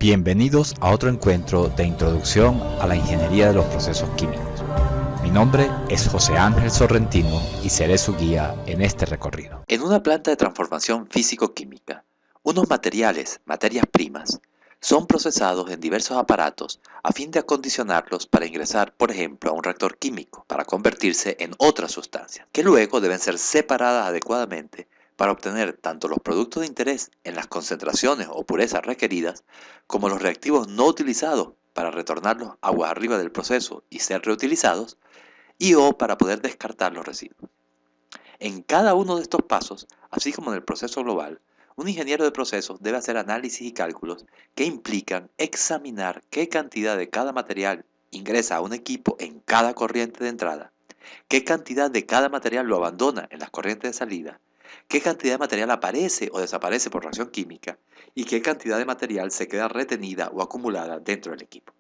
Bienvenidos a otro encuentro de introducción a la ingeniería de los procesos químicos. Mi nombre es José Ángel Sorrentino y seré su guía en este recorrido. En una planta de transformación físico-química, unos materiales, materias primas, son procesados en diversos aparatos a fin de acondicionarlos para ingresar, por ejemplo, a un reactor químico, para convertirse en otras sustancias, que luego deben ser separadas adecuadamente para obtener tanto los productos de interés en las concentraciones o purezas requeridas, como los reactivos no utilizados para retornarlos aguas arriba del proceso y ser reutilizados, y o para poder descartar los residuos. En cada uno de estos pasos, así como en el proceso global, un ingeniero de procesos debe hacer análisis y cálculos que implican examinar qué cantidad de cada material ingresa a un equipo en cada corriente de entrada, qué cantidad de cada material lo abandona en las corrientes de salida, qué cantidad de material aparece o desaparece por reacción química y qué cantidad de material se queda retenida o acumulada dentro del equipo.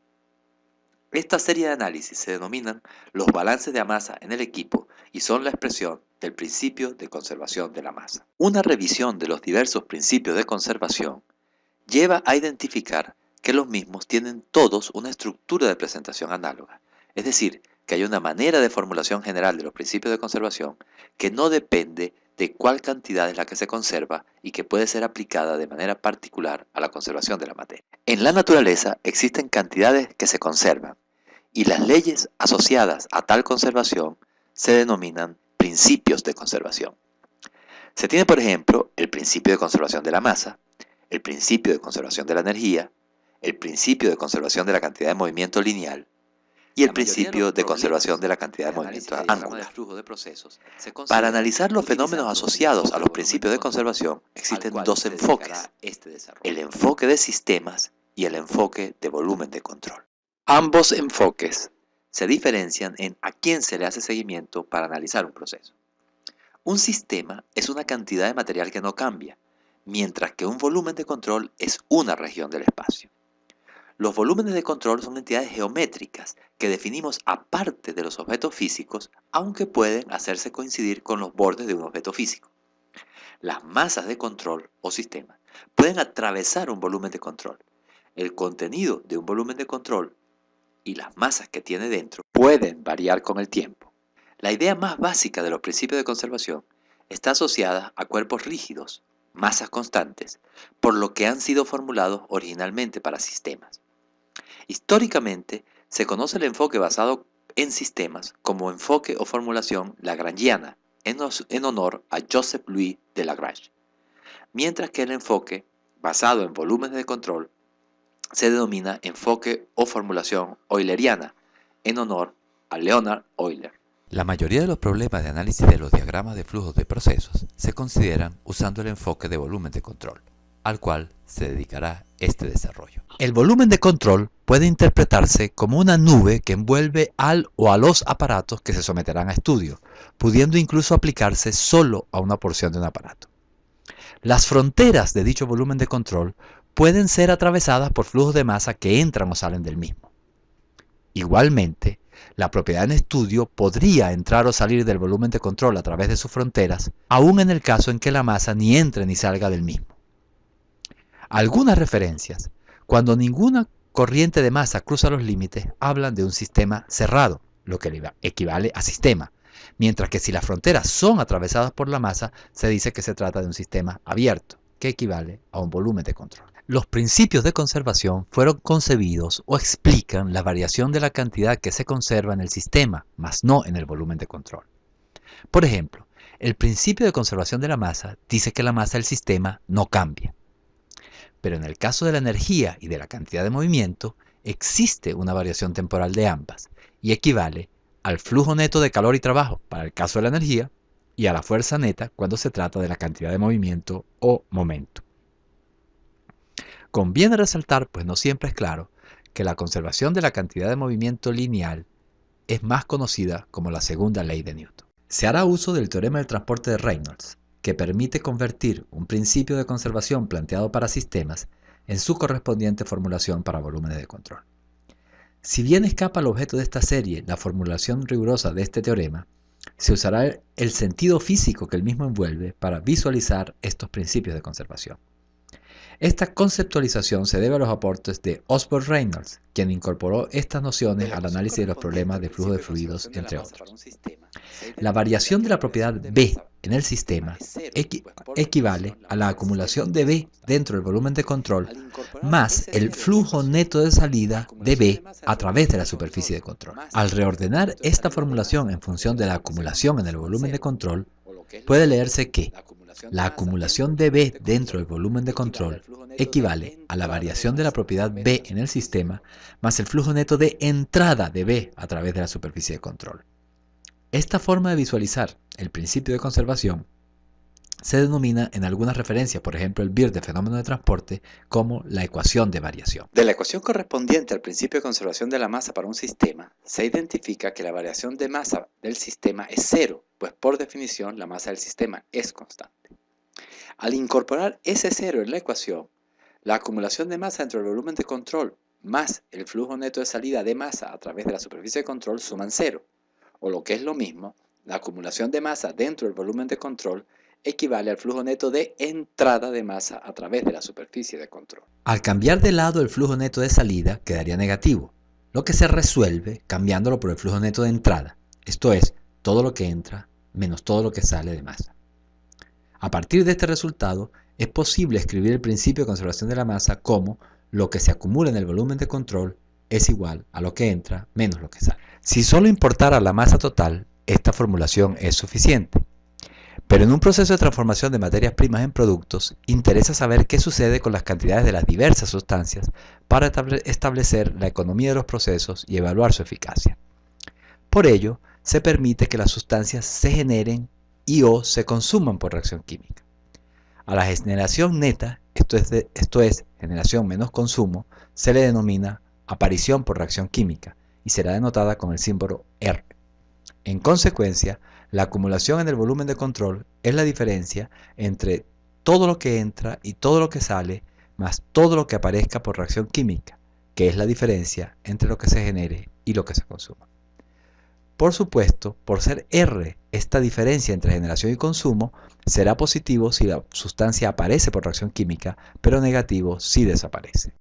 Esta serie de análisis se denominan los balances de masa en el equipo y son la expresión del principio de conservación de la masa. Una revisión de los diversos principios de conservación lleva a identificar que los mismos tienen todos una estructura de presentación análoga, es decir, que hay una manera de formulación general de los principios de conservación que no depende de cuál cantidad es la que se conserva y que puede ser aplicada de manera particular a la conservación de la materia. En la naturaleza existen cantidades que se conservan y las leyes asociadas a tal conservación se denominan principios de conservación. Se tiene, por ejemplo, el principio de conservación de la masa, el principio de conservación de la energía, el principio de conservación de la cantidad de movimiento lineal y el principio de conservación de la cantidad de movimiento angular. Para analizar los fenómenos asociados a los principios de conservación existen dos enfoques, el enfoque de sistemas y el enfoque de volumen de control. Ambos enfoques se diferencian en a quién se le hace seguimiento para analizar un proceso. Un sistema es una cantidad de material que no cambia, mientras que un volumen de control es una región del espacio. Los volúmenes de control son entidades geométricas que definimos aparte de los objetos físicos, aunque pueden hacerse coincidir con los bordes de un objeto físico. Las masas de control o sistemas pueden atravesar un volumen de control. El contenido de un volumen de control y las masas que tiene dentro pueden variar con el tiempo. La idea más básica de los principios de conservación está asociada a cuerpos rígidos, masas constantes, por lo que han sido formulados originalmente para sistemas. Históricamente, se conoce el enfoque basado en sistemas como enfoque o formulación lagrangiana, en honor a Joseph Louis de Lagrange, mientras que el enfoque basado en volúmenes de control se denomina enfoque o formulación euleriana, en honor a Leonhard Euler. La mayoría de los problemas de análisis de los diagramas de flujos de procesos se consideran usando el enfoque de volumen de control, al cual se dedicará este desarrollo. El volumen de control puede interpretarse como una nube que envuelve al o a los aparatos que se someterán a estudio, pudiendo incluso aplicarse solo a una porción de un aparato. Las fronteras de dicho volumen de control pueden ser atravesadas por flujos de masa que entran o salen del mismo. Igualmente, la propiedad en estudio podría entrar o salir del volumen de control a través de sus fronteras, aun en el caso en que la masa ni entre ni salga del mismo. Algunas referencias, cuando ninguna corriente de masa cruza los límites, hablan de un sistema cerrado, lo que equivale a sistema, mientras que si las fronteras son atravesadas por la masa, se dice que se trata de un sistema abierto, que equivale a un volumen de control. Los principios de conservación fueron concebidos o explican la variación de la cantidad que se conserva en el sistema, mas no en el volumen de control. Por ejemplo, el principio de conservación de la masa dice que la masa del sistema no cambia. Pero en el caso de la energía y de la cantidad de movimiento, existe una variación temporal de ambas y equivale al flujo neto de calor y trabajo para el caso de la energía y a la fuerza neta cuando se trata de la cantidad de movimiento o momento. Conviene resaltar, pues no siempre es claro, que la conservación de la cantidad de movimiento lineal es más conocida como la segunda ley de Newton. Se hará uso del teorema del transporte de Reynolds, que permite convertir un principio de conservación planteado para sistemas en su correspondiente formulación para volúmenes de control. Si bien escapa al objeto de esta serie la formulación rigurosa de este teorema, se usará el sentido físico que el mismo envuelve para visualizar estos principios de conservación. Esta conceptualización se debe a los aportes de Osborne Reynolds, quien incorporó estas nociones al análisis de los problemas de flujo de fluidos, entre otros. La variación de la propiedad B en el sistema equivale a la acumulación de B dentro del volumen de control más el flujo neto de salida de B a través de la superficie de control. Al reordenar esta formulación en función de la acumulación en el volumen de control, puede leerse que la acumulación de B dentro del volumen de control equivale a la variación de la propiedad B en el sistema más el flujo neto de entrada de B a través de la superficie de control. Esta forma de visualizar el principio de conservación se denomina en algunas referencias, por ejemplo el BIR de fenómeno de transporte, como la ecuación de variación. De la ecuación correspondiente al principio de conservación de la masa para un sistema, se identifica que la variación de masa del sistema es cero, pues por definición la masa del sistema es constante. Al incorporar ese cero en la ecuación, la acumulación de masa dentro del volumen de control más el flujo neto de salida de masa a través de la superficie de control suman cero, o lo que es lo mismo, la acumulación de masa dentro del volumen de control equivale al flujo neto de entrada de masa a través de la superficie de control. Al cambiar de lado el flujo neto de salida quedaría negativo, lo que se resuelve cambiándolo por el flujo neto de entrada, esto es, todo lo que entra menos todo lo que sale de masa. A partir de este resultado, es posible escribir el principio de conservación de la masa como lo que se acumula en el volumen de control es igual a lo que entra menos lo que sale. Si solo importara la masa total, esta formulación es suficiente. Pero en un proceso de transformación de materias primas en productos, interesa saber qué sucede con las cantidades de las diversas sustancias para establecer la economía de los procesos y evaluar su eficacia. Por ello, se permite que las sustancias se generen y/o se consuman por reacción química. A la generación neta, esto es, generación menos consumo, se le denomina aparición por reacción química y será denotada con el símbolo R. En consecuencia, la acumulación en el volumen de control es la diferencia entre todo lo que entra y todo lo que sale, más todo lo que aparezca por reacción química, que es la diferencia entre lo que se genere y lo que se consuma. Por supuesto, por ser R esta diferencia entre generación y consumo, será positivo si la sustancia aparece por reacción química, pero negativo si desaparece.